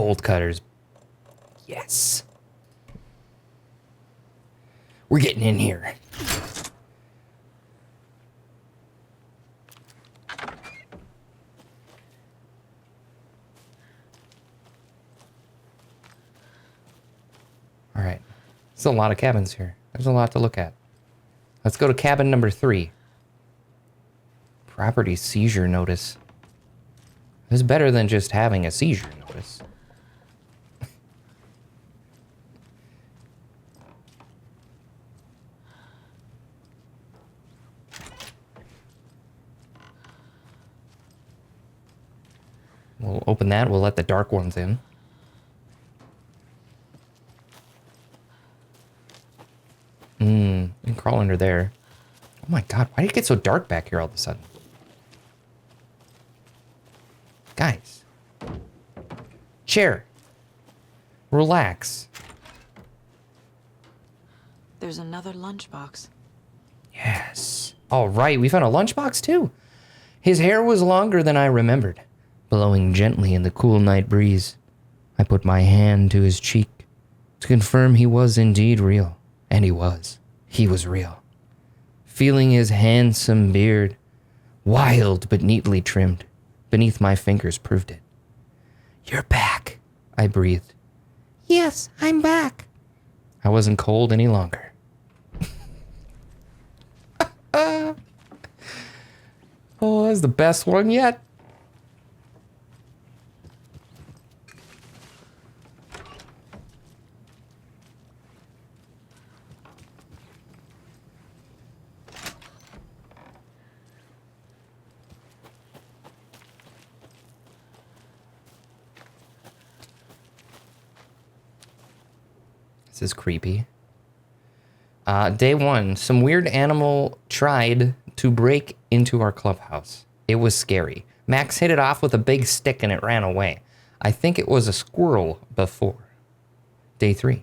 bolt cutters. Yes. We're getting in here. All right. There's a lot of cabins here. There's a lot to look at. Let's go to cabin number 3. Property seizure notice. This is better than just having a seizure notice. We'll open that. We'll let the dark ones in. You can crawl under there. Oh my god, why did it get so dark back here all of a sudden? Guys. Chair. Relax. There's another lunchbox. Yes. All right, we found a lunchbox too. His hair was longer than I remembered, blowing gently in the cool night breeze. I put my hand to his cheek to confirm he was indeed real. And he was. He was real. Feeling his handsome beard, wild but neatly trimmed, beneath my fingers proved it. You're back, I breathed. Yes, I'm back. I wasn't cold any longer. Oh, that's the best one yet. This is creepy. Day 1. Some weird animal tried to break into our clubhouse. It was scary. Max hit it off with a big stick and it ran away. I think it was a squirrel before. Day 3.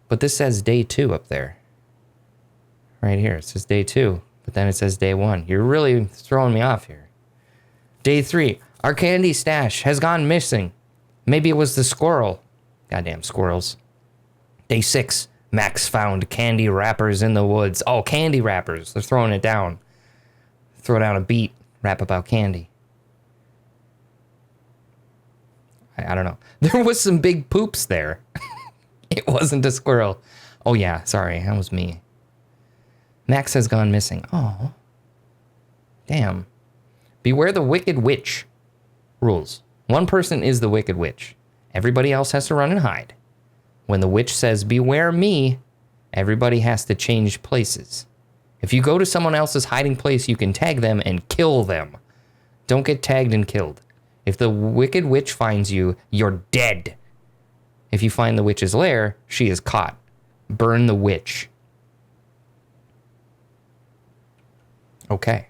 But this says day 2 up there. Right here. It says day 2. But then it says day 1. You're really throwing me off here. Day 3. Our candy stash has gone missing. Maybe it was the squirrel. Goddamn squirrels. Day 6, Max found candy wrappers in the woods. Oh, candy wrappers. They're throwing it down. Throw down a beat. Rap about candy. I don't know. There was some big poops there. It wasn't a squirrel. Oh, yeah. Sorry. That was me. Max has gone missing. Oh. Damn. Beware the wicked witch. Rules. One person is the wicked witch. Everybody else has to run and hide. When the witch says, beware me, everybody has to change places. If you go to someone else's hiding place, you can tag them and kill them. Don't get tagged and killed. If the wicked witch finds you, you're dead. If you find the witch's lair, she is caught. Burn the witch. Okay.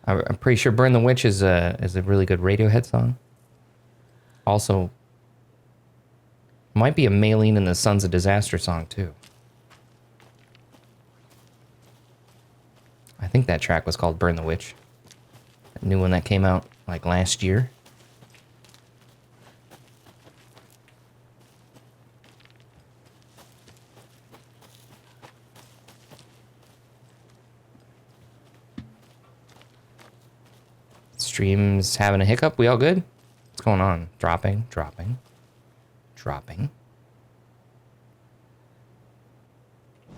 I'm pretty sure Burn the Witch is a really good Radiohead song. Also, might be a Maylene and the Sons of Disaster song, too. I think that track was called Burn the Witch. That new one that came out, like, last year. Stream's having a hiccup. We all good? What's going on? Dropping.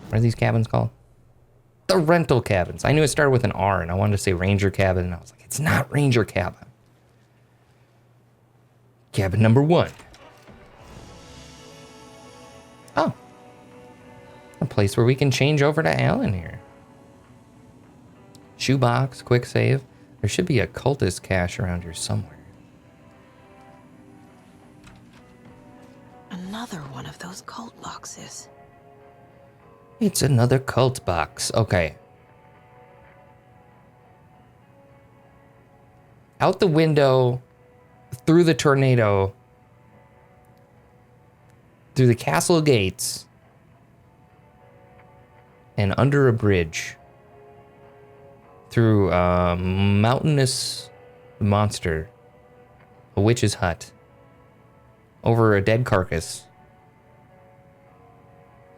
What are these cabins called? The rental cabins. I knew it started with an R and I wanted to say Ranger cabin and I was like, it's not Ranger cabin. Cabin number 1. Oh. A place where we can change over to Alan here. Shoebox, quick save. There should be a cultist cache around here somewhere. Another one of those cult boxes. It's another cult box. Okay. Out the window, through the tornado, through the castle gates, and under a bridge, through a mountainous monster A witch's hut. Over a dead carcass.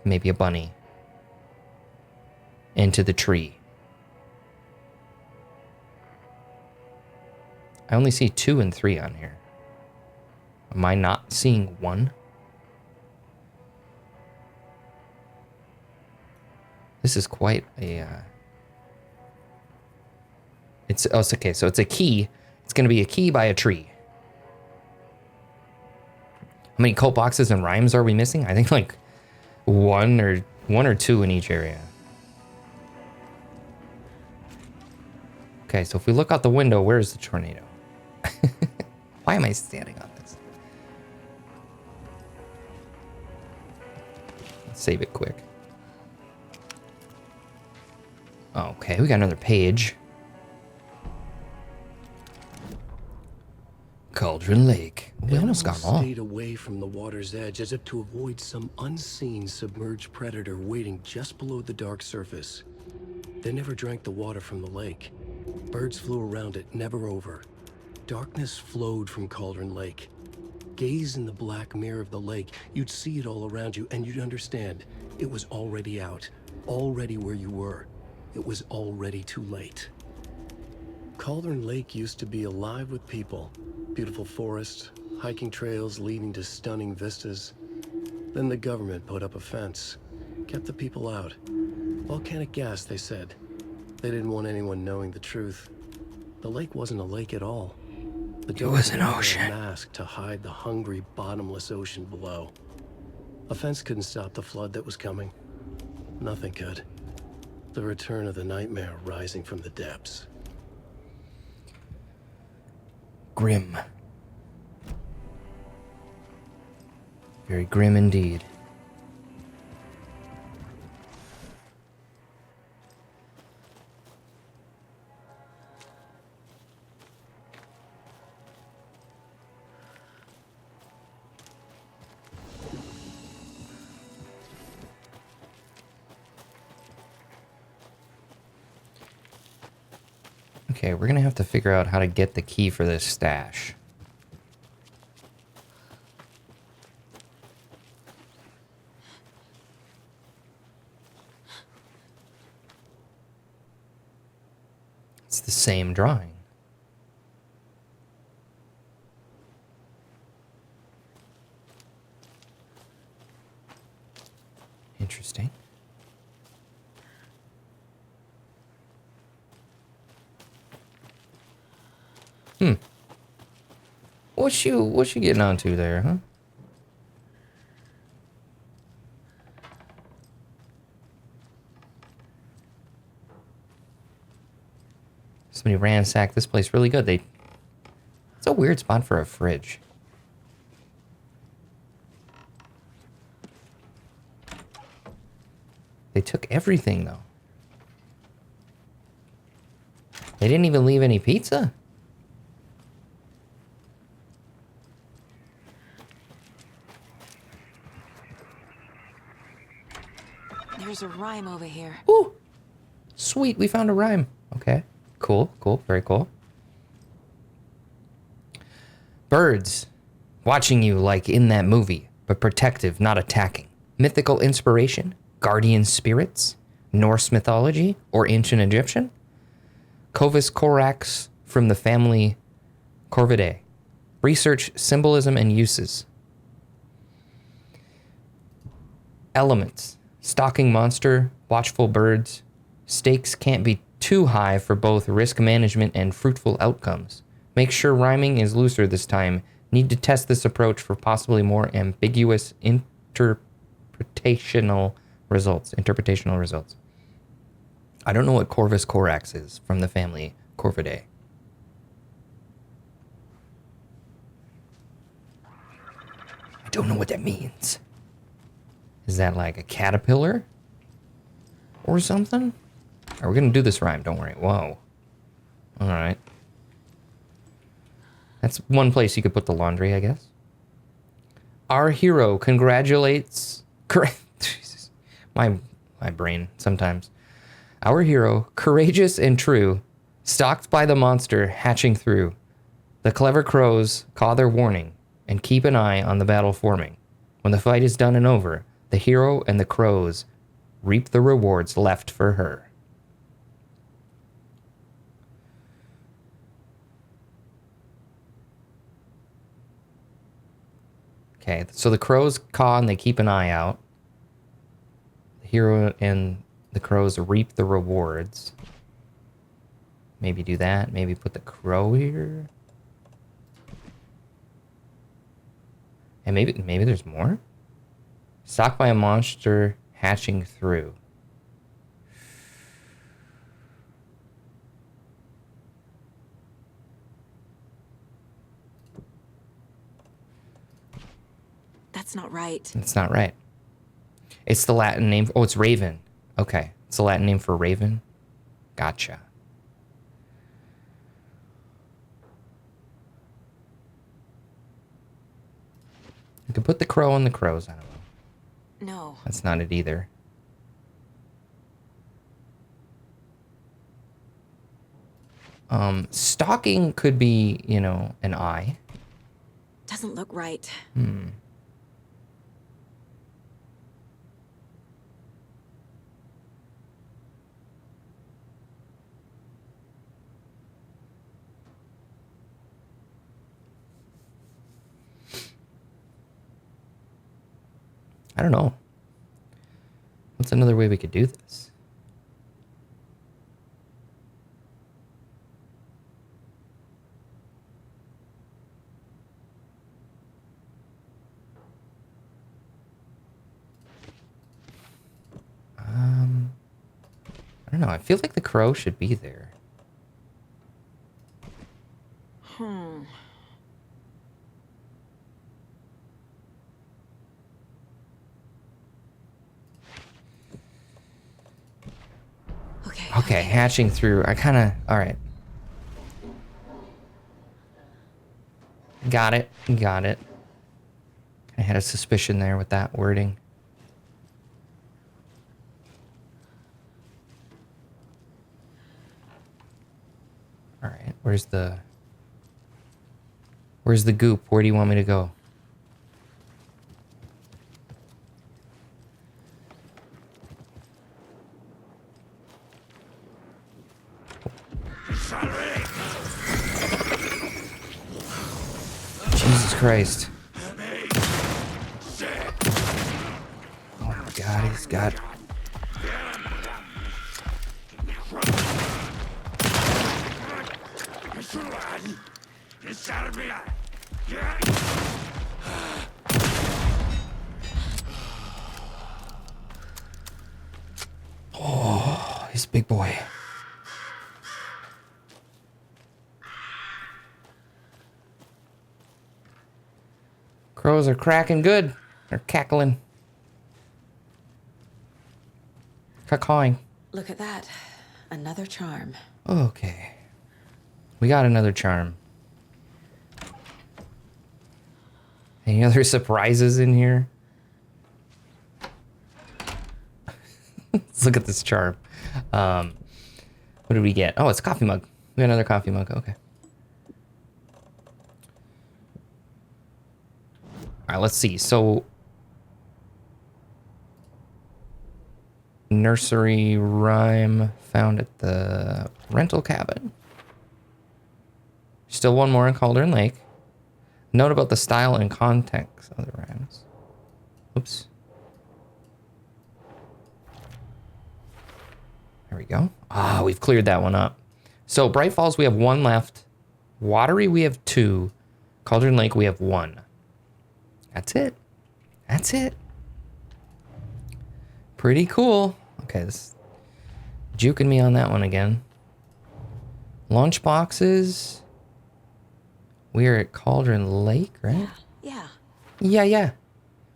Maybe a bunny. Into the tree. I only see 2 and 3 on here. Am I not seeing 1? This is quite a... It's okay, so it's a key. It's going to be a key by a tree. How many cult boxes and rhymes are we missing? I think like one or two in each area. Okay, so if we look out the window, where's the tornado? Why am I standing on this? Let's save it quick. Okay, we got another page. Cauldron Lake. We almost got them all. Stayed away from the water's edge as if to avoid some unseen submerged predator waiting just below the dark surface. They never drank the water from the lake. Birds flew around it, never over. Darkness flowed from Cauldron Lake. Gaze in the black mirror of the lake, you'd see it all around you, and you'd understand. It was already out, already where you were. It was already too late. Cauldron Lake used to be alive with people. Beautiful forests, hiking trails leading to stunning vistas. Then the government put up a fence, kept the people out. Volcanic gas, they said. They didn't want anyone knowing the truth. The lake wasn't a lake at all. It was an ocean. A mask to hide the hungry, bottomless ocean below. A fence couldn't stop the flood that was coming. Nothing could. The return of the nightmare rising from the depths. Grim. Very grim indeed. Okay, we're gonna have to figure out how to get the key for this stash. It's the same drawing. Interesting. What you getting onto there, huh? Somebody ransacked this place really good. It's a weird spot for a fridge. They took everything though. They didn't even leave any pizza. There's a rhyme over here. Ooh, sweet, we found a rhyme. Okay, cool, very cool. Birds, watching you like in that movie, but protective, not attacking. Mythical inspiration, guardian spirits, Norse mythology, or ancient Egyptian. Corvus corax from the family Corvidae. Research symbolism and uses. Elements. Stalking monster, watchful birds. Stakes can't be too high for both risk management and fruitful outcomes. Make sure rhyming is looser this time. Need to test this approach for possibly more ambiguous interpretational results. I don't know what Corvus corax is from the family Corvidae. I don't know what that means. Is that like a caterpillar? Or something? We're gonna do this rhyme, don't worry. Whoa. Alright. That's one place you could put the laundry, I guess. Our hero congratulates... Jesus. My brain, sometimes. Our hero, courageous and true, stalked by the monster hatching through. The clever crows call their warning and keep an eye on the battle forming. When the fight is done and over, the hero and the crows reap the rewards left for her. Okay, so the crows caw and they keep an eye out. The hero and the crows reap the rewards. Maybe do that. Maybe put the crow here. And maybe there's more? Stalked by a monster hatching through. That's not right. That's not right. It's the Latin name. Oh, it's raven. Okay. It's the Latin name for raven. Gotcha. You could put the crow on the crows. I don't know. No. That's not it either. Stalking could be, you know, an eye. Doesn't look right. I don't know. What's another way we could do this? I don't know. I feel like the crow should be there. Okay, hatching through. I kind of... All right. Got it. Got it. I had a suspicion there with that wording. All right. Where's the goop? Where do you want me to go? Jesus Christ. Oh my God, he's got... Oh, he's a big boy. Crows are cracking good. They're cackling. Cawing. Look at that. Another charm. Okay. We got another charm. Any other surprises in here? Let's look at this charm. What did we get? Oh, it's a coffee mug. We got another coffee mug. Okay. All right, let's see. So, nursery rhyme found at the rental cabin. Still one more in Cauldron Lake. Note about the style and context of the rhymes. Oops. There we go. Ah, we've cleared that one up. So, Bright Falls, we have one left. Watery, we have two. Cauldron Lake, we have one. That's it. That's it. Pretty cool. Okay, this juking me on that one again. Lunch boxes. We're at Cauldron Lake, right? Yeah. Yeah.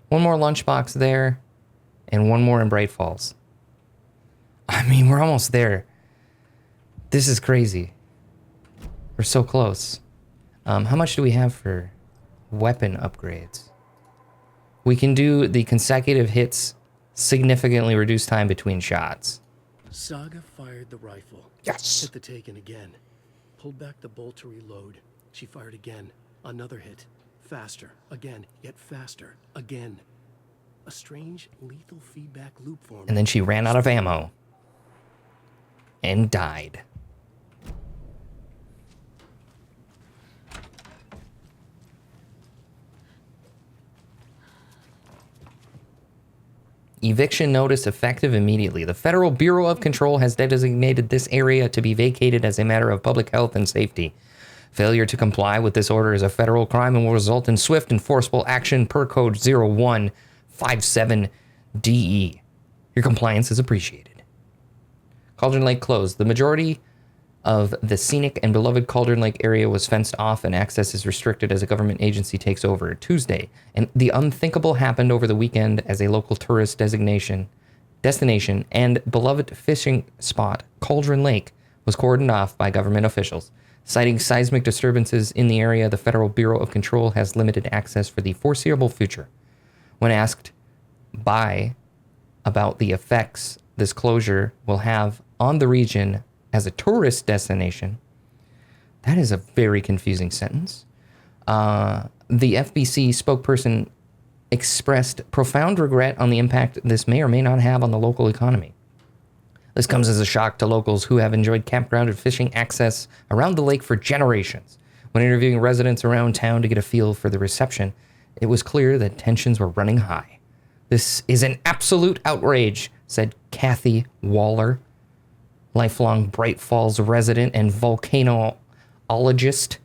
One more lunchbox there, and one more in Bright Falls. I mean, we're almost there. This is crazy. We're so close. How much do we have for weapon upgrades? We can do the consecutive hits, significantly reduce time between shots. Saga fired the rifle. Yes. Hit the taken again. Pulled back the bolt to reload. She fired again. Another hit. Faster. Again. Yet faster. Again. A strange, lethal feedback loop formed. And then she ran out of ammo. And died. Eviction notice effective immediately. The Federal Bureau of Control has designated this area to be vacated as a matter of public health and safety. Failure to comply with this order is a federal crime and will result in swift and forcible action per code 0157DE. Your compliance is appreciated. Cauldron Lake closed. The majority of the scenic and beloved Cauldron Lake area was fenced off and access is restricted as a government agency takes over Tuesday. And the unthinkable happened over the weekend as a local tourist destination and beloved fishing spot, Cauldron Lake, was cordoned off by government officials. Citing seismic disturbances in the area, the Federal Bureau of Control has limited access for the foreseeable future. When asked about the effects this closure will have on the region as a tourist destination, that is a very confusing sentence. The FBC spokesperson expressed profound regret on the impact this may or may not have on the local economy. This comes as a shock to locals who have enjoyed campground and fishing access around the lake for generations. When interviewing residents around town to get a feel for the reception, it was clear that tensions were running high. This is an absolute outrage, said Kathy Waller, lifelong Bright Falls resident and volcanologist.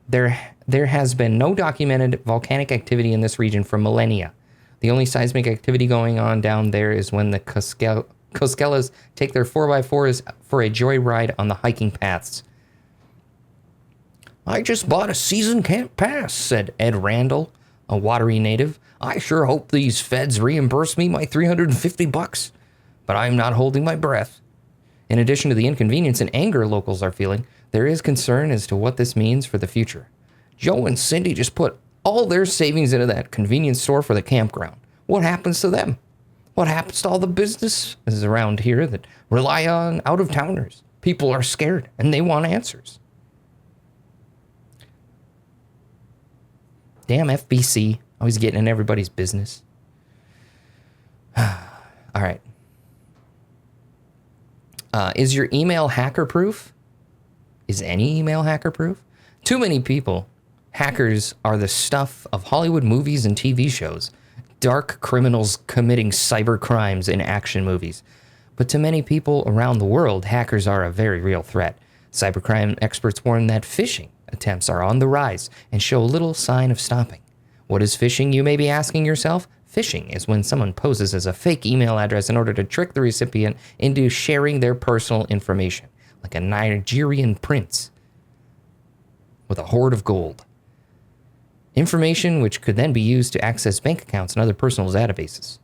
There has been no documented volcanic activity in this region for millennia. The only seismic activity going on down there is when the Coskellas take their 4x4s for a joyride on the hiking paths. I just bought a season camp pass, said Ed Randall, a Watery native. I sure hope these feds reimburse me my $350, but I'm not holding my breath. In addition to the inconvenience and anger locals are feeling, there is concern as to what this means for the future. Joe and Cindy just put all their savings into that convenience store for the campground. What happens to them? What happens to all the businesses around here that rely on out-of-towners? People are scared and they want answers. Damn FBC, always getting in everybody's business. All right. Is your email hacker-proof? Is any email hacker-proof? Too many people. Hackers are the stuff of Hollywood movies and TV shows. Dark criminals committing cyber crimes in action movies. But to many people around the world, hackers are a very real threat. Cybercrime experts warn that phishing attempts are on the rise and show little sign of stopping. What is phishing, you may be asking yourself? Phishing is when someone poses as a fake email address in order to trick the recipient into sharing their personal information, like a Nigerian prince with a hoard of gold. Information which could then be used to access bank accounts and other personal databases.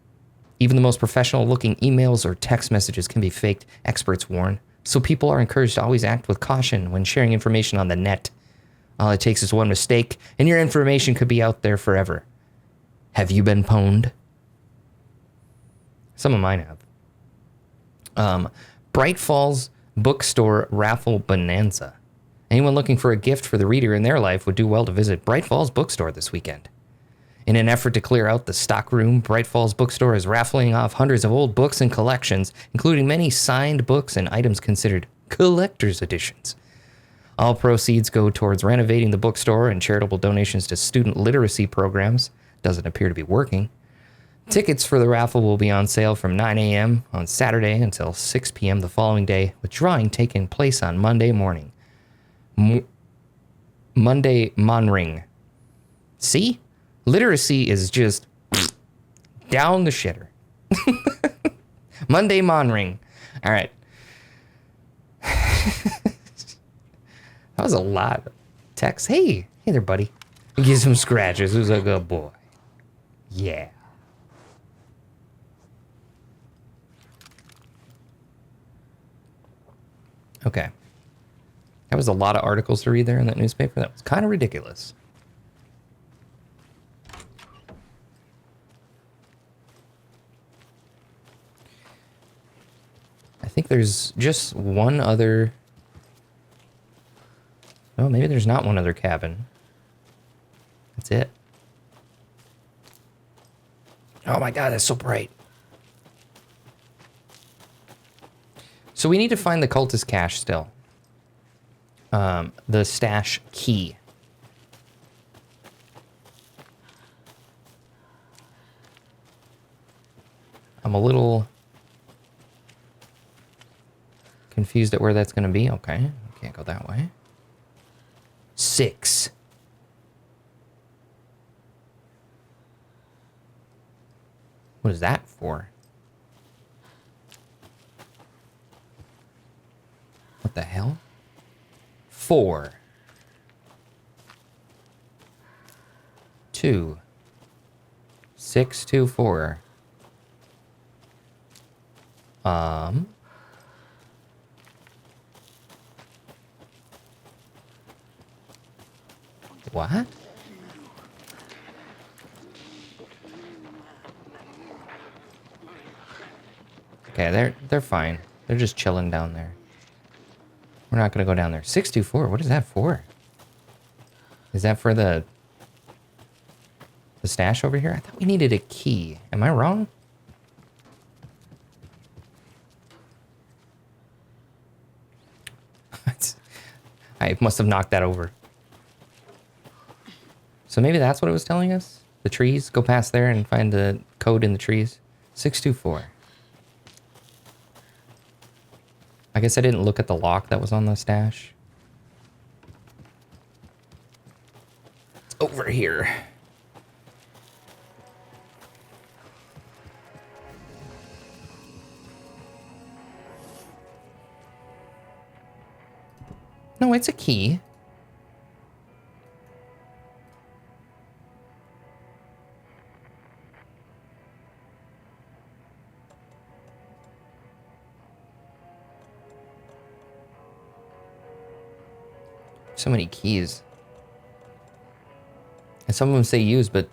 Even the most professional-looking emails or text messages can be faked, experts warn. So people are encouraged to always act with caution when sharing information on the net. All it takes is one mistake, and your information could be out there forever. Have you been pwned? Some of mine have. Bright Falls Bookstore Raffle Bonanza. Anyone looking for a gift for the reader in their life would do well to visit Bright Falls Bookstore this weekend. In an effort to clear out the stock room, Bright Falls Bookstore is raffling off hundreds of old books and collections, including many signed books and items considered collector's editions. All proceeds go towards renovating the bookstore and charitable donations to student literacy programs. Doesn't appear to be working. Tickets for the raffle will be on sale from 9 a.m. on Saturday until 6 p.m. the following day, with drawing taking place on Monday morning. Monday Monring. See? Literacy is just down the shitter. Monday Monring. All right. That was a lot of text. Hey there, buddy. Get some scratches. Who's a good boy? Yeah. Okay. That was a lot of articles to read there in that newspaper. That was kind of ridiculous. I think there's just one other Well, maybe there's not one other cabin. That's it. Oh my god, that's so bright. So we need to find the cultist cache still. The stash key. I'm a little confused at where that's going to be. Okay, can't go that way. 6. What is that for? What the hell? 4. 2. 6, 2, 4. What? Okay, they're fine. They're just chilling down there. We're not gonna go down there. 624. What is that for? Is that for the stash over here? I thought we needed a key. Am I wrong? I must have knocked that over. So maybe that's what it was telling us? The trees? Go past there and find the code in the trees. 624. I guess I didn't look at the lock that was on the stash. It's over here. No, it's a key. So many keys. And some of them say use, but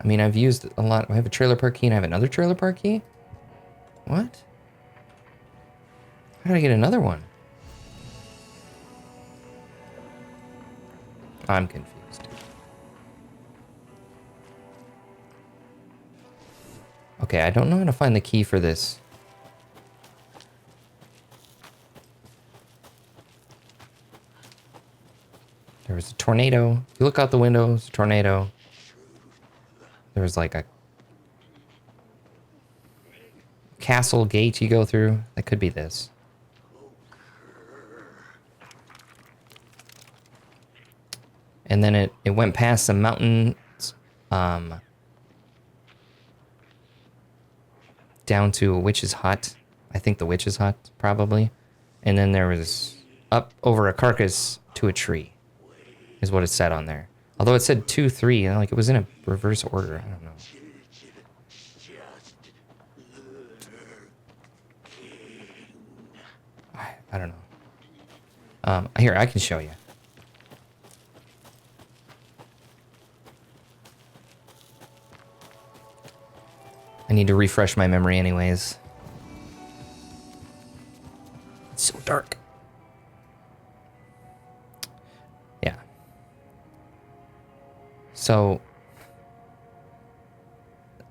I mean, I've used a lot. I have a trailer park key and I have another trailer park key? What? How did I get another one? I'm confused. Okay, I don't know how to find the key for this. There was a tornado. If you look out the window, it's a tornado. There was like a castle gate you go through. That could be this. And then it went past some mountains, down to a witch's hut. I think the witch's hut, probably. And then there was up over a carcass to a tree, is what it said on there. Although it said 2, 3, and like it was in a reverse order. I don't know. I don't know. Here, I can show you. I need to refresh my memory anyways. It's so dark. Yeah. So,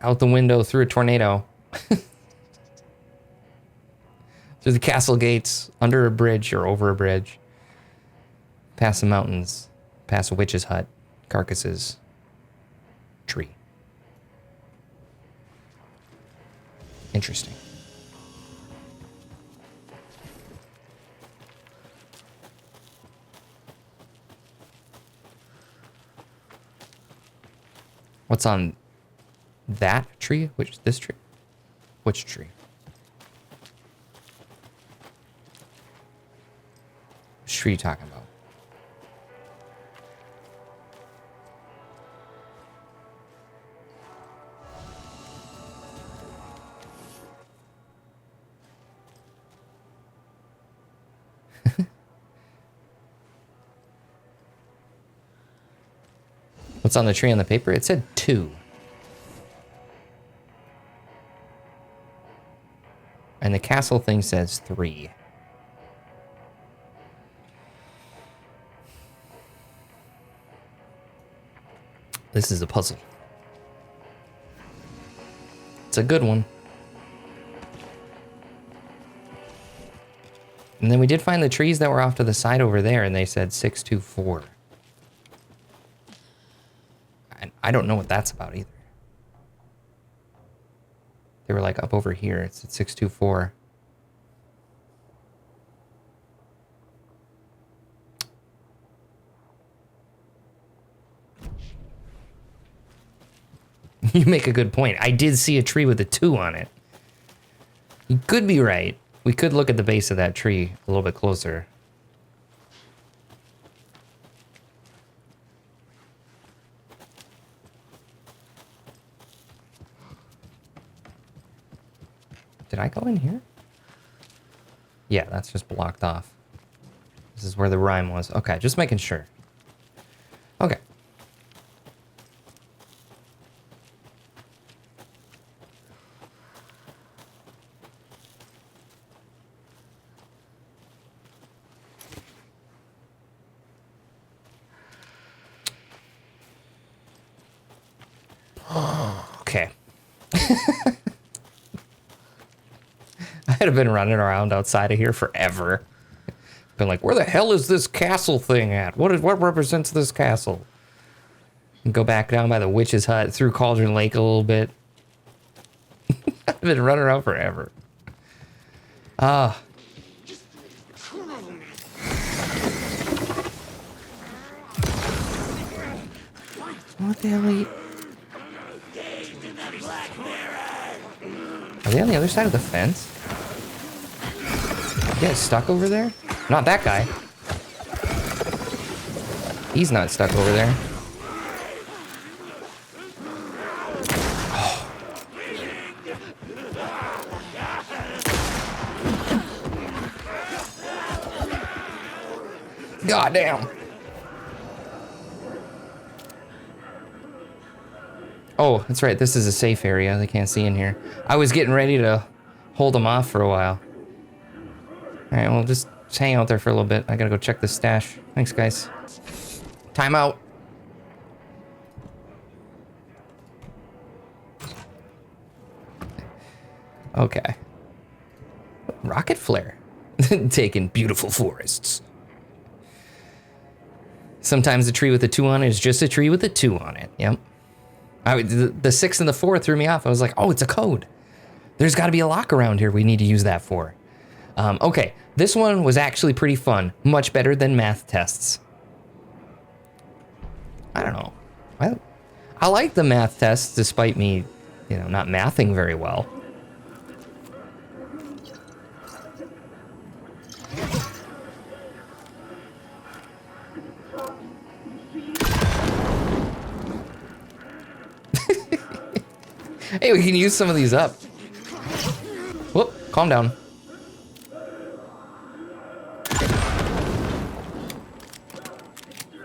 out the window through a tornado. Through the castle gates, under a bridge or over a bridge. Past the mountains, past a witch's hut, carcasses, tree. Interesting. What's on that tree? This tree? Which tree? Which tree are you talking about? What's on the tree on the paper? It said 2. And the castle thing says 3. This is a puzzle. It's a good one. And then we did find the trees that were off to the side over there, and they said 624. I don't know what that's about either. They were like up over here. It's at 624. You make a good point. I did see a tree with a 2 on it. You could be right. We could look at the base of that tree a little bit closer. Did I go in here? Yeah, that's just blocked off. This is where the rhyme was. Okay, just making sure. Okay. Okay. I'd have been running around outside of here forever. Been like, where the hell is this castle thing at? What represents this castle? And go back down by the witch's hut, through Cauldron Lake a little bit. I've been running around forever. Ah. What the hell are you... Are they on the other side of the fence? You guys stuck over there? Not that guy. He's not stuck over there. Oh. God damn. Oh, that's right. This is a safe area. They can't see in here. I was getting ready to hold them off for a while. All right, well, just hang out there for a little bit. I gotta go check the stash. Thanks, guys. Time out. Okay. Rocket flare. Taking beautiful forests. Sometimes a tree with a 2 on it is just a tree with a 2 on it. Yep. The 6 and the 4 threw me off. I was like, oh, it's a code. There's got to be a lock around here we need to use that for. Okay, this one was actually pretty fun. Much better than math tests. I don't know. I like the math tests despite me, you know, not mathing very well. Hey, we can use some of these up. Whoop, calm down.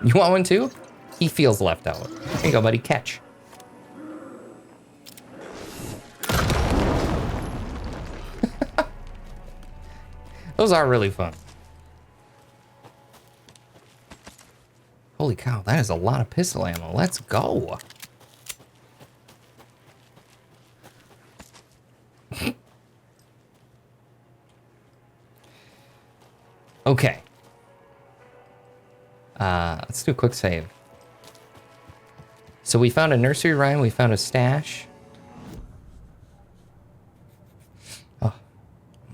You want one too? He feels left out. Here you go, buddy, catch. Those are really fun. Holy cow, that is a lot of pistol ammo. Let's go. Okay. Let's do a quick save. So we found a nursery rhyme, we found a stash. Oh,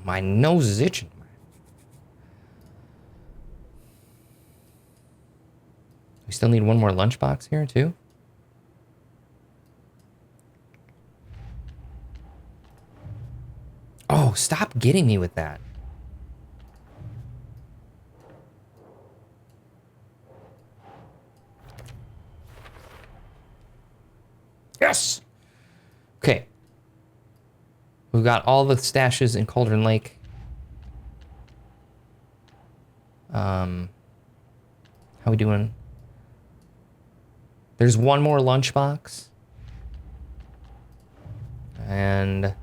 my nose is itching. We still need one more lunchbox here too. Oh, stop getting me with that. Yes! Okay. We've got all the stashes in Cauldron Lake. How we doing? There's one more lunchbox. And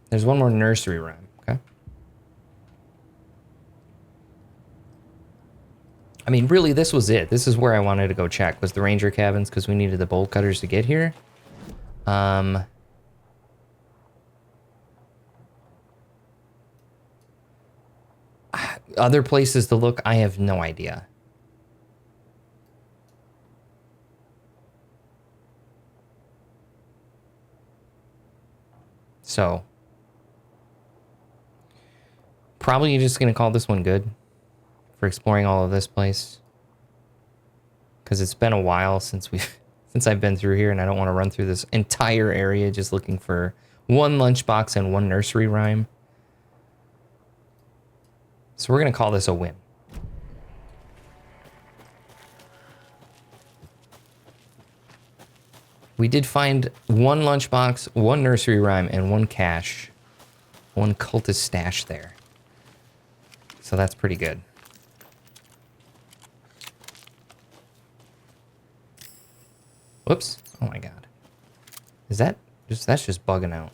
there's one more nursery rhyme, okay? I mean, really, this was it. This is where I wanted to go check, was the ranger cabins, because we needed the bolt cutters to get here. Other places to look, I have no idea. So, probably just going to call this one good for exploring all of this place. Because it's been a while since I've been through here, and I don't want to run through this entire area just looking for one lunchbox and one nursery rhyme. So we're going to call this a win. We did find one lunchbox, one nursery rhyme, and one cache. One cultist stash there. So that's pretty good. Whoops. Oh my god. Is that just, that's just bugging out.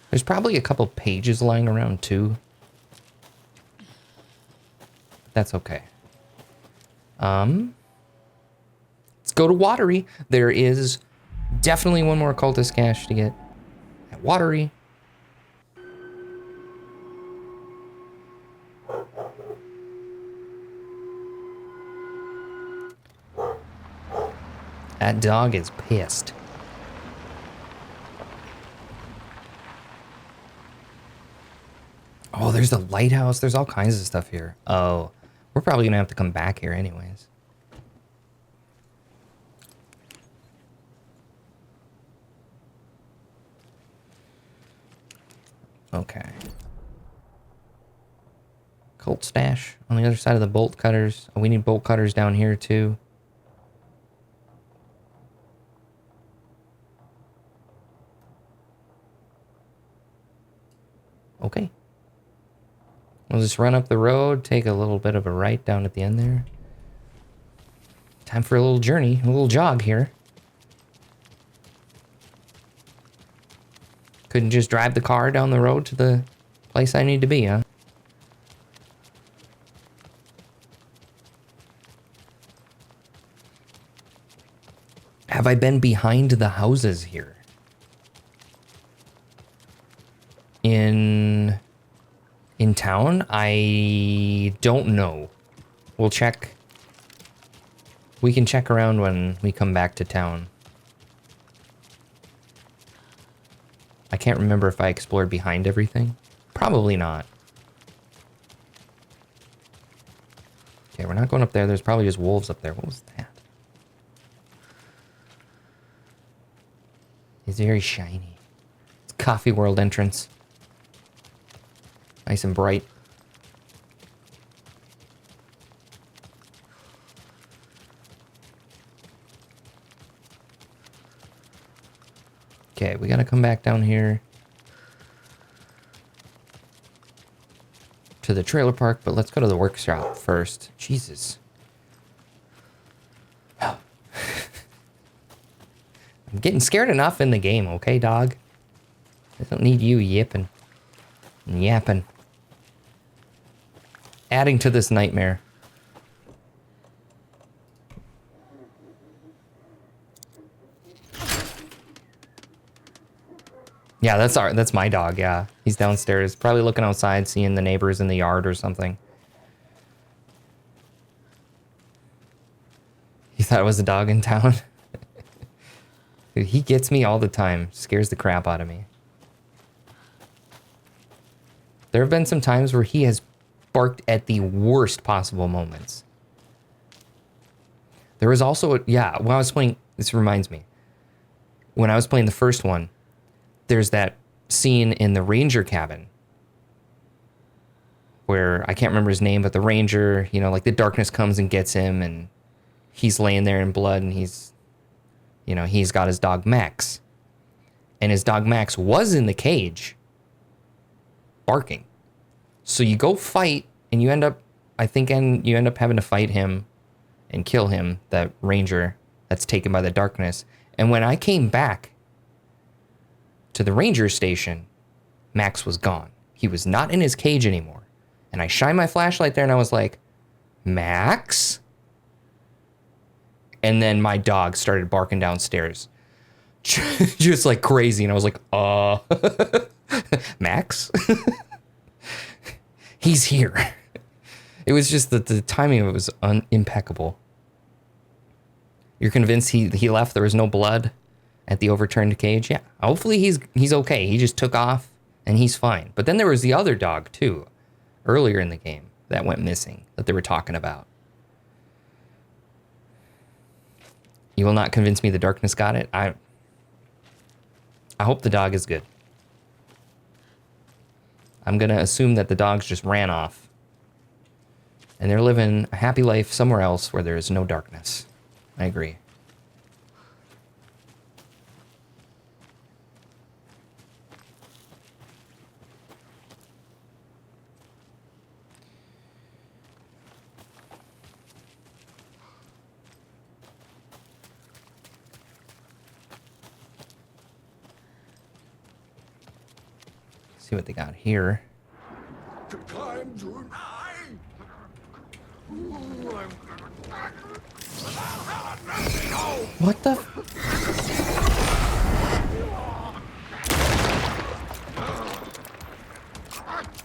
There's probably a couple pages lying around too. That's okay. Let's go to Watery. There is definitely one more cultist cache to get at Watery. That dog is pissed. Oh, there's the lighthouse. There's all kinds of stuff here. Oh, we're probably gonna have to come back here anyways. Okay. Cult stash on the other side of the bolt cutters. Oh, we need bolt cutters down here too. Okay. We'll just run up the road, take a little bit of a right down at the end there. Time for a little journey, a little jog here. Couldn't just drive the car down the road to the place I need to be, huh? Have I been behind the houses here? In town? I don't know. We'll check. We can check around when we come back to town. I can't remember if I explored behind everything. Probably not. Okay, we're not going up there. There's probably just wolves up there. What was that? It's very shiny. It's Coffee World entrance. Nice and bright. Okay, we gotta come back down here to the trailer park, but let's go to the workshop first. Jesus. I'm getting scared enough in the game, okay, dog? I don't need you yipping and yapping. Adding to this nightmare. Yeah, that's my dog, yeah. He's downstairs, probably looking outside, seeing the neighbors in the yard or something. He thought it was a dog in town. Dude, he gets me all the time. Scares the crap out of me. There have been some times where he has barked at the worst possible moments. There was also, yeah, when I was playing, this reminds me. When I was playing the first one, there's that scene in the ranger cabin where I can't remember his name, but the ranger, you know, like the darkness comes and gets him and he's laying there in blood and he's, you know, he's got his dog Max. And his dog Max was in the cage barking. So you go fight, and you end up, I think, and you end up having to fight him and kill him, that ranger that's taken by the darkness. And when I came back to the ranger station, Max was gone. He was not in his cage anymore. And I shined my flashlight there, and I was like, Max? And then my dog started barking downstairs. Just like crazy. And I was like, Max? He's here. It was just that the timing of it was impeccable. You're convinced he left? There was no blood at the overturned cage? Yeah. Hopefully he's okay. He just took off and he's fine. But then there was the other dog too, earlier in the game, that went missing, that they were talking about. You will not convince me the darkness got it? I hope the dog is good. I'm going to assume that the dogs just ran off. And they're living a happy life somewhere else where there is no darkness. I agree. See what they got here. What the?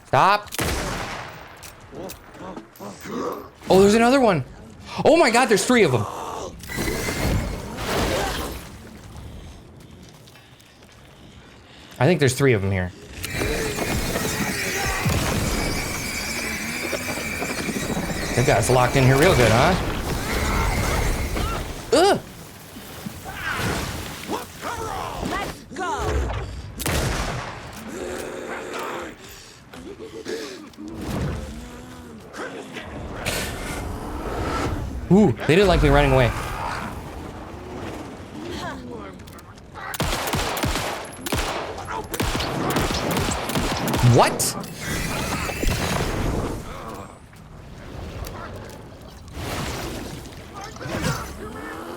Stop. Oh, there's another one. Oh my God, there's 3 of them. I think there's 3 of them here. That guy's locked in here real good, huh? Ugh! Let's go. Ooh, they didn't like me running away. What?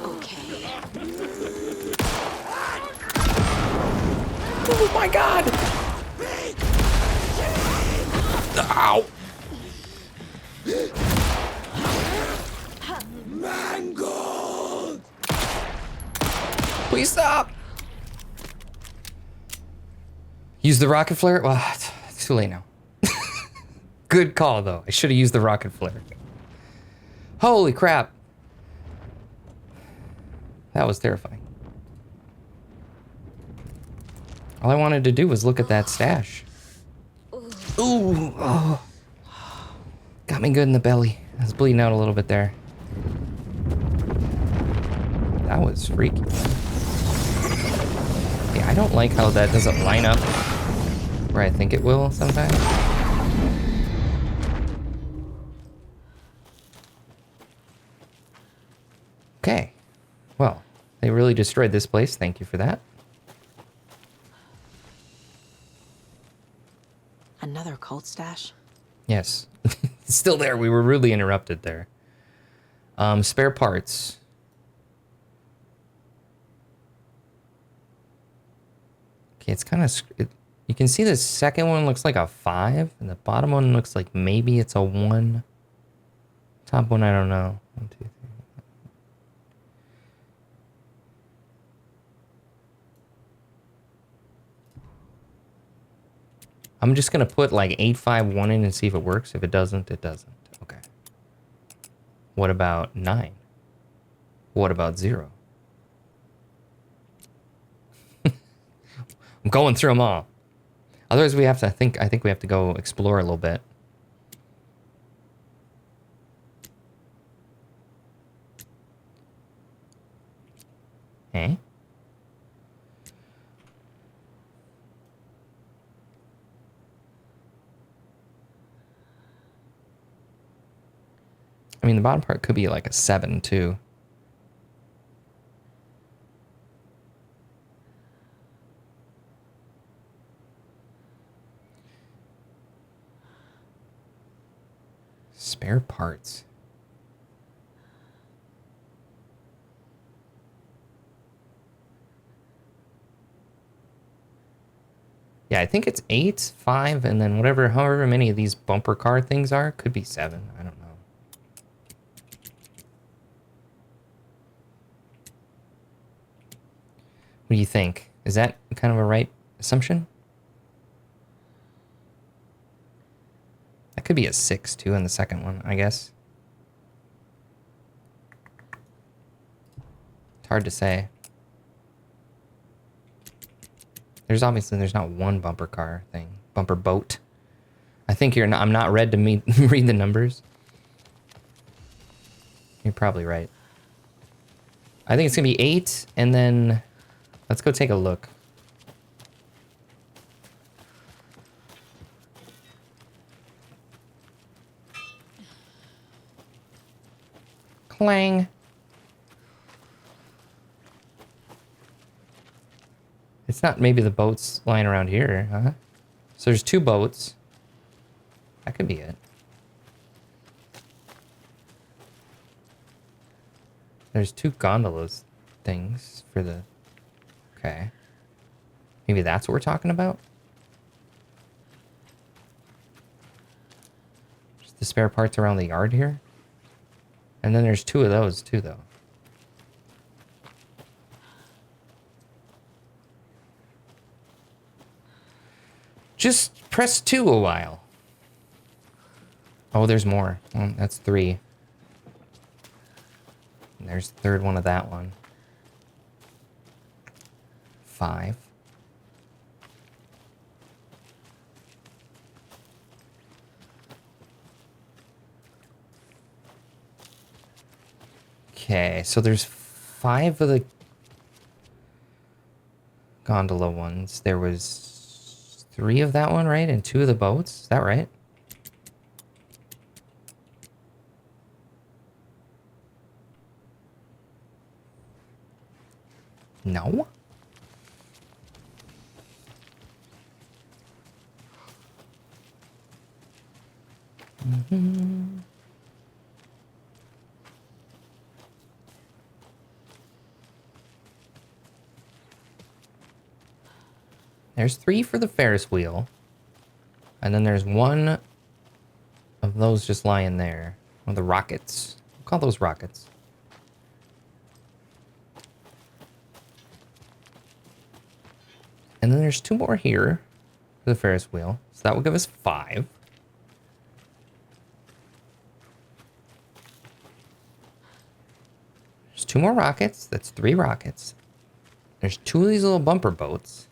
Okay. Oh my God! Ow! Mangled! Please stop! Use the rocket flare? Well, it's too late now. Good call, though. I should have used the rocket flare. Holy crap. That was terrifying. All I wanted to do was look at that stash. Ooh, oh. Got me good in the belly. I was bleeding out a little bit there. That was freaky. Yeah, I don't like how that doesn't line up where I think it will sometimes. Okay. Well, they really destroyed this place. Thank you for that. Another cult stash? Yes. It's still there. We were rudely interrupted there. Spare parts. Okay, it's kind of... You can see the second one looks like a 5, and the bottom one looks like maybe it's a 1. Top one, I don't know. 1, 2, 3. I'm just going to put like 851 in and see if it works. If it doesn't, it doesn't. Okay. What about 9? What about 0? I'm going through them all. Otherwise, we have to, I think we have to go explore a little bit. Eh? I mean, the bottom part could be like a 7, too. Spare parts. Yeah, I think it's 8, 5, and then however many of these bumper car things are. Could be 7. I don't know. What do you think? Is that kind of a right assumption? That could be a 6 too in the second one, I guess. It's hard to say. There's not one bumper car thing. Bumper boat. I think I'm not read to read the numbers. You're probably right. I think it's gonna be 8, and then let's go take a look. Clang. It's not maybe the boats lying around here, huh? So there's 2 boats. That could be it. There's 2 gondolas things for the... Okay. Maybe that's what we're talking about? Just the spare parts around the yard here? And then there's 2 of those too, though. Just press 2 a while. Oh, there's more. Well, that's 3. And there's the 3rd one of that one. 5. Okay, so there's 5 of the gondola ones. There was 3 of that one, right? And 2 of the boats. Is that right? No? Mm-hmm. There's 3 for the Ferris wheel. And then there's 1 of those just lying there. One of the rockets. We'll call those rockets. And then there's 2 more here for the Ferris wheel. So that will give us 5. There's 2 more rockets. That's 3 rockets. There's 2 of these little bumper boats.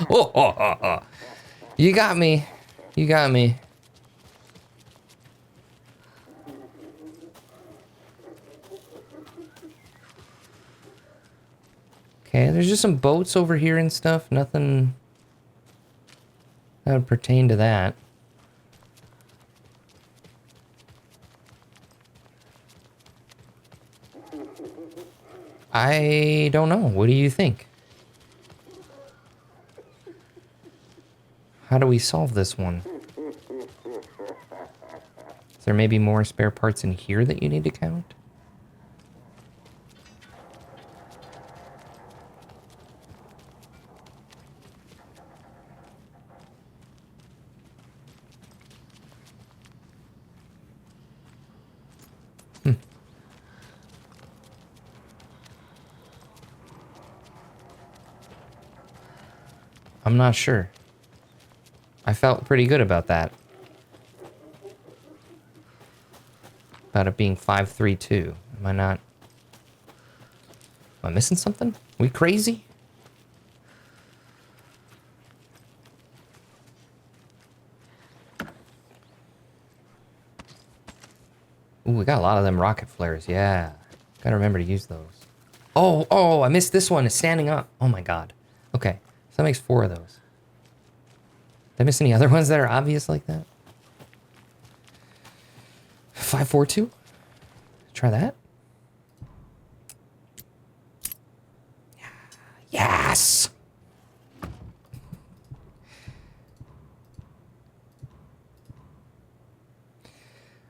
Oh. You got me. You got me. Okay, there's just some boats over here and stuff. Nothing that would pertain to that. I don't know. What do you think? How do we solve this one? Is there maybe more spare parts in here that you need to count? I'm not sure. I felt pretty good about that. About it being 532. Am I not? Am I missing something? We crazy? Ooh, we got a lot of them rocket flares. Yeah. Gotta remember to use those. Oh, I missed this one. It's standing up. Oh my god. Okay. that makes 4 of those. Did I miss any other ones that are obvious like that? 542. Try that. Yes.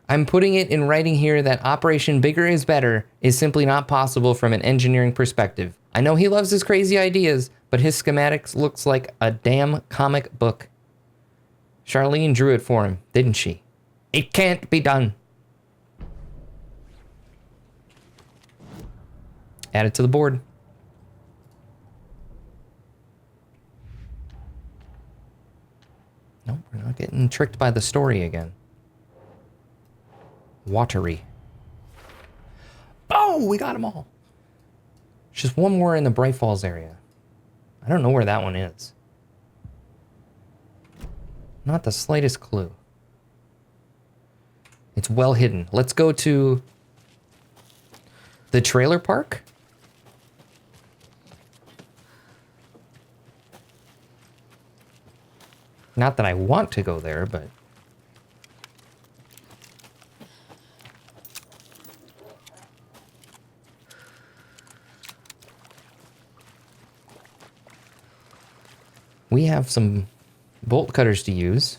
I'm putting it in writing here that Operation Bigger is Better is simply not possible from an engineering perspective. I know he loves his crazy ideas, but his schematics looks like a damn comic book. Charlene drew it for him, didn't she? It can't be done. Add it to the board. Nope, we're not getting tricked by the story again. Watery. Oh, we got them all. Just one more in the Bright Falls area. I don't know where that one is. Not the slightest clue. It's well hidden. Let's go to the trailer park. Not that I want to go there, but... we have some bolt cutters to use.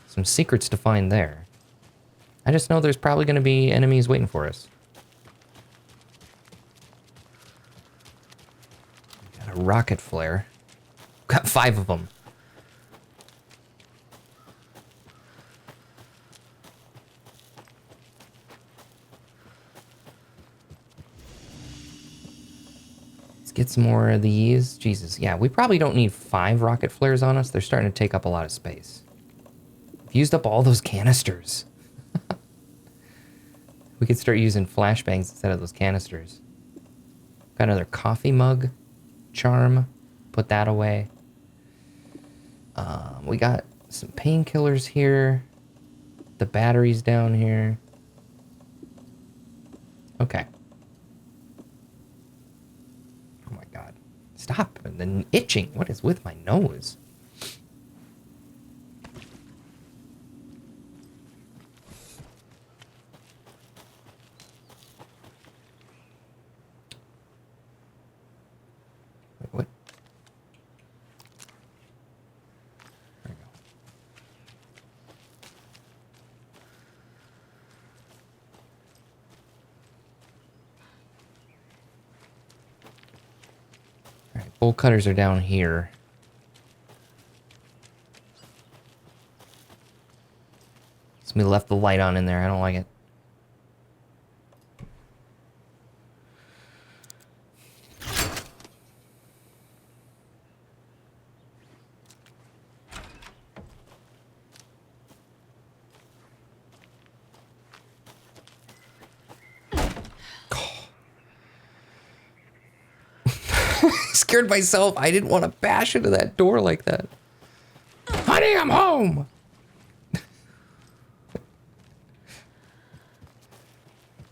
Some secrets to find there. I just know there's probably going to be enemies waiting for us. Got a rocket flare. Got 5 of them. Get some more of these. Jesus, yeah, we probably don't need 5 rocket flares on us. They're starting to take up a lot of space. We've used up all those canisters. We could start using flashbangs instead of those canisters. Got another coffee mug. Charm. Put that away. We got some painkillers here. The batteries down here. Okay. Stop. The itching. What is with my nose? Wait, what? There we go. Bolt cutters are down here. Somebody left the light on in there. I don't like it. Scared myself. I didn't want to bash into that door like that. Honey, I'm home.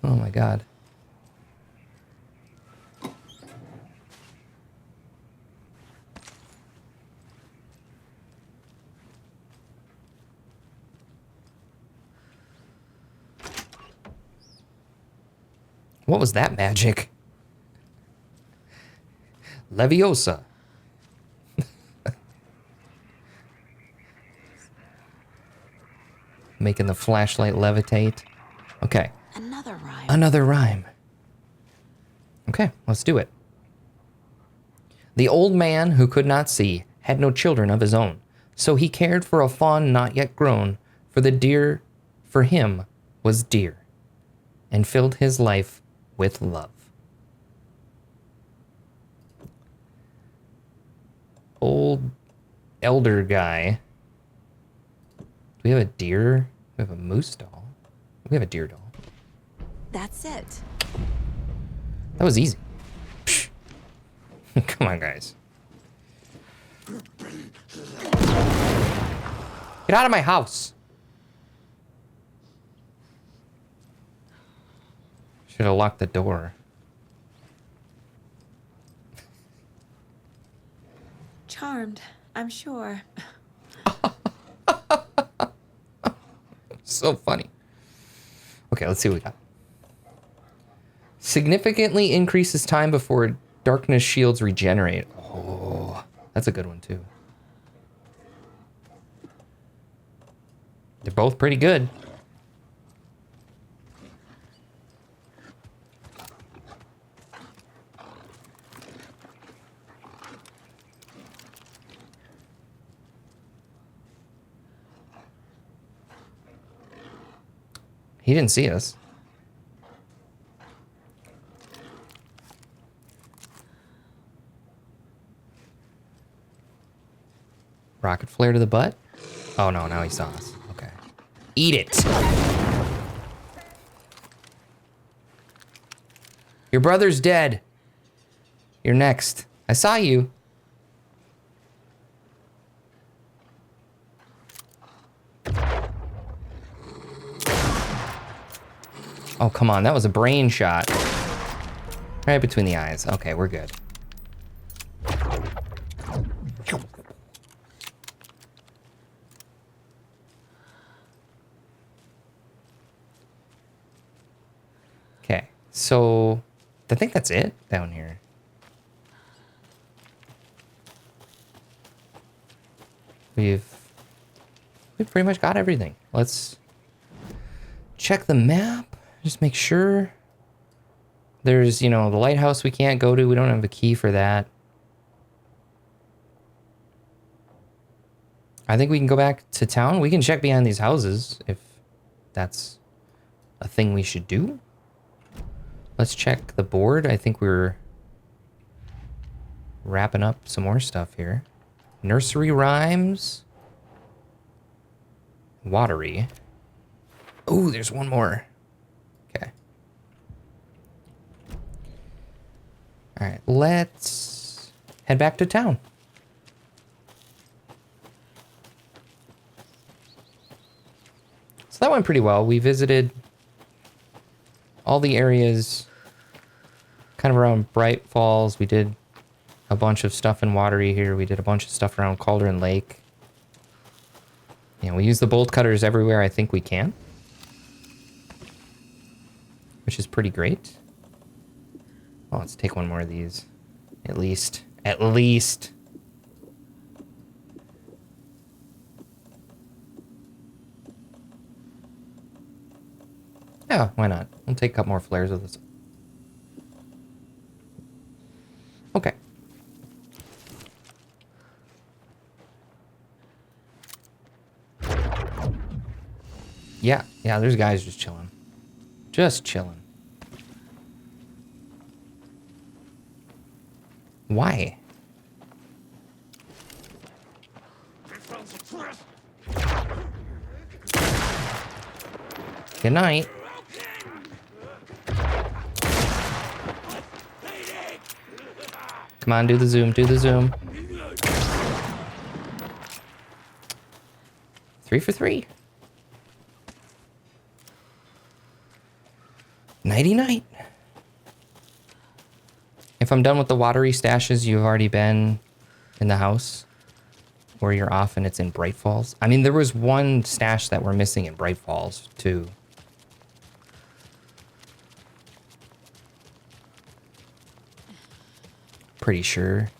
Oh my God. What was that magic? Leviosa. Making the flashlight levitate. Okay. Another rhyme. Another rhyme. Okay, let's do it. The old man who could not see had no children of his own, so he cared for a fawn not yet grown, for the deer for him was dear, and filled his life with love. Old elder guy. Do we have a deer? We have a moose doll. We have a deer doll. That's it. That was easy. Come on, guys. Get out of my house. Should have locked the door. charmed, I'm sure. So funny. Okay, let's see what we got. Significantly increases time before darkness shields regenerate. Oh, that's a good one too. They're both pretty good. He didn't see us. Rocket flare to the butt? Oh no, now he saw us. Okay. Eat it! Your brother's dead. You're next. I saw you. Oh, come on. That was a brain shot. Right between the eyes. Okay, we're good. Okay, so I think that's it down here. We've pretty much got everything. Let's check the map. Just make sure. There's, you know, the lighthouse we can't go to. We don't have a key for that. I think we can go back to town. We can check behind these houses if that's a thing we should do. Let's check the board. I think we're wrapping up some more stuff here. Nursery rhymes. Watery. Oh, there's one more. Okay. All right, let's head back to town. So that went pretty well. We visited all the areas kind of around Bright Falls. We did a bunch of stuff in Watery here. We did a bunch of stuff around Cauldron Lake. You know, we use the bolt cutters everywhere I think we can, which is pretty great. Well, let's take one more of these. At least. At least. Yeah, why not? We'll take a couple more flares with us. Okay. Yeah, there's guys just chilling. Just chilling. Why? Good night. Come on, do the zoom, do the zoom. 3 for 3. Nighty night. If I'm done with the watery stashes, you've already been in the house, or you're off and it's in Bright Falls. I mean, there was one stash that we're missing in Bright Falls, too. Pretty sure.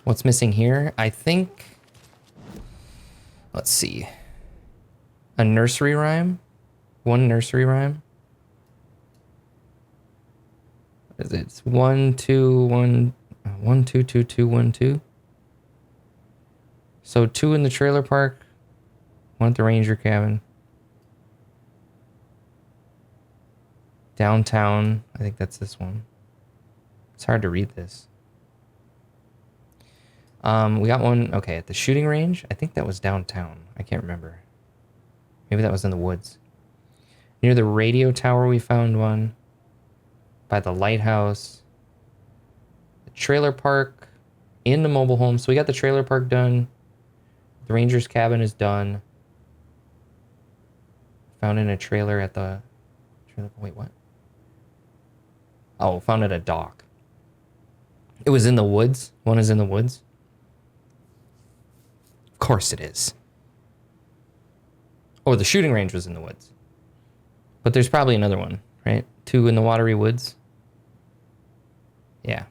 What's missing here? I think... Let's see. A nursery rhyme? One nursery rhyme? It's 1 2 1 1 2 2 2 1 2. So 2 in the trailer park, 1 at the ranger cabin. Downtown, I think that's this one. It's hard to read this. We got one, okay, at the shooting range. I think that was downtown. I can't remember. Maybe that was in the woods. Near the radio tower, we found one. By the lighthouse. The trailer park. In the mobile home. So we got the trailer park done. The ranger's cabin is done. Found in a trailer at the... Wait, what? Oh, found at a dock. It was in the woods? One is in the woods? Of course it is. Oh, the shooting range was in the woods. But there's probably another one, right? 2 in the watery woods? Yeah.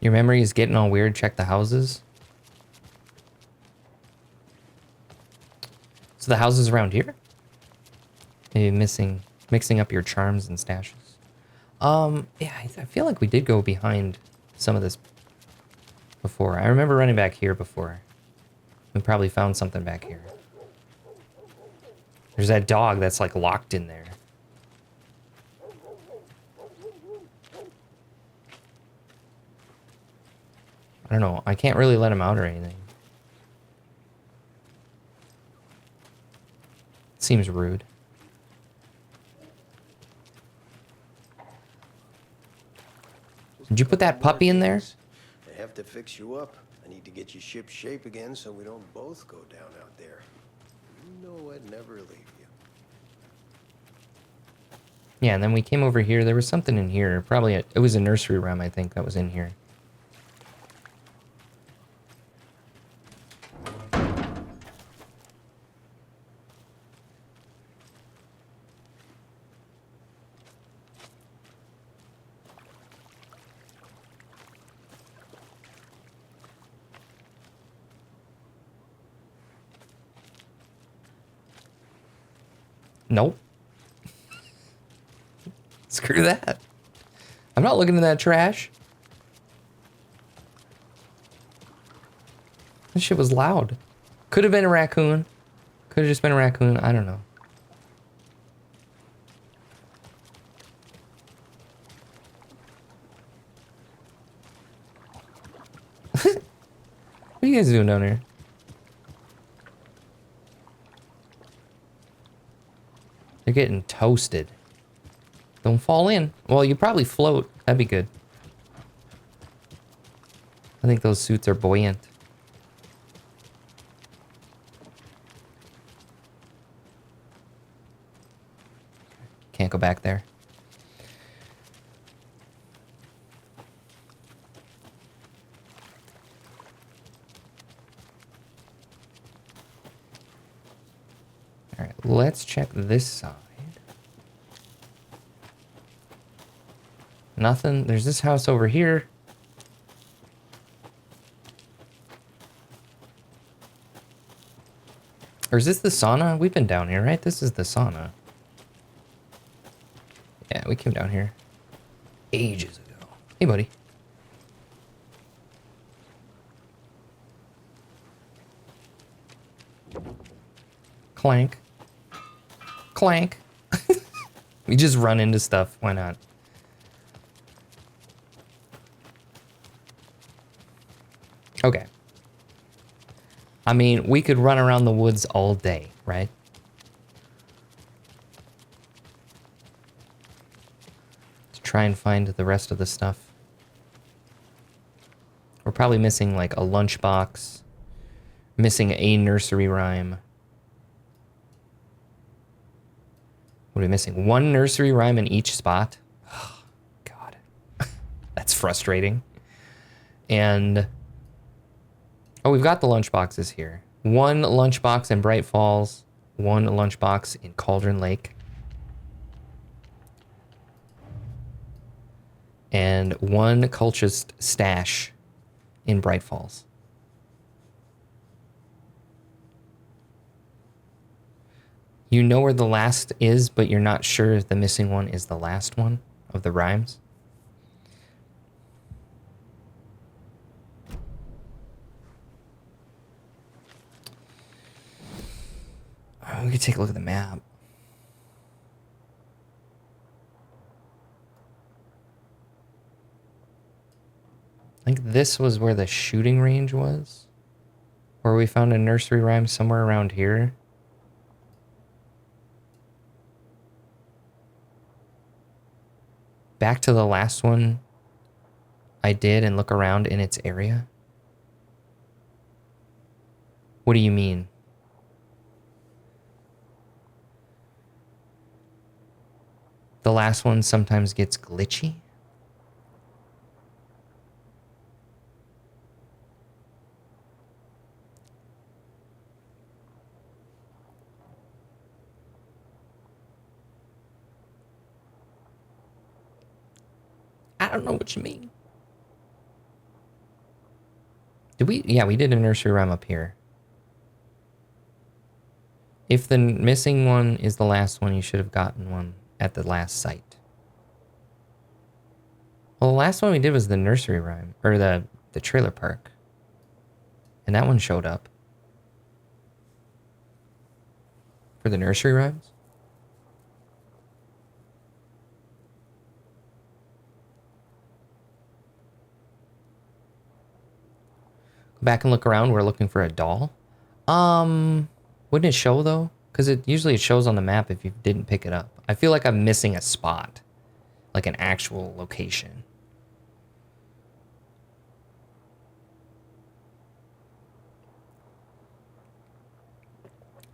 Your memory is getting all weird. Check the houses. So the houses around here? Maybe mixing up your charms and stashes. Yeah, I feel like we did go behind some of this before. I remember running back here before. We probably found something back here. There's that dog that's like locked in there. I don't know. I can't really let him out or anything. Seems rude. Did you put that puppy in there? I have to fix you up. I need to get you ship shape again so we don't both go down out there. You know I'd never leave you. Yeah, and then we came over here. There was something in here. Probably it was a nursery rhyme, I think, that was in here. Nope. Screw that. I'm not looking in that trash. This shit was loud. Could have been a raccoon. Could have just been a raccoon. I don't know. What are you guys doing down here? They're getting toasted. Don't fall in. Well, you probably float. That'd be good. I think those suits are buoyant. Can't go back there. All right, let's check this side. Nothing. There's this house over here. Or is this the sauna? We've been down here, right? This is the sauna. Yeah, we came down here ages ago. Hey, buddy. Clank. Clank. We just run into stuff. Why not? Okay. I mean, we could run around the woods all day, right? To try and find the rest of the stuff. We're probably missing like a lunchbox. Missing a nursery rhyme. What are we missing? One nursery rhyme in each spot? Oh, God. That's frustrating. And... oh, we've got the lunchboxes here. One lunchbox in Bright Falls. One lunchbox in Cauldron Lake. And one cultist stash in Bright Falls. You know where the last is, but you're not sure if the missing one is the last one of the rhymes. Oh, we could take a look at the map. I think this was where the shooting range was. Or we found a nursery rhyme somewhere around here. Back to the last one I did and look around in its area. What do you mean? The last one sometimes gets glitchy? I don't know what you mean. Did we? Yeah, we did a nursery rhyme up here. If the missing one is the last one, you should have gotten one at the last site. Well, the last one we did was the nursery rhyme, or the trailer park. And that one showed up. For the nursery rhymes? Go back and look around. We're looking for a doll. Wouldn't it show though? Because usually it shows on the map if you didn't pick it up. I feel like I'm missing a spot. Like an actual location.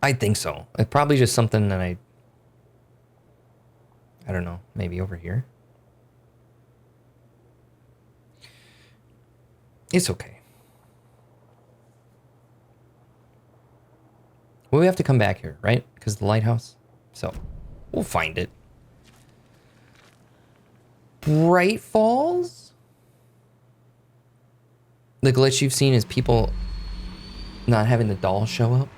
I think so. It's probably just something that I don't know. Maybe over here. It's okay. Well, we have to come back here, right? Because of the lighthouse. So, we'll find it. Bright Falls? The glitch you've seen is people not having the doll show up?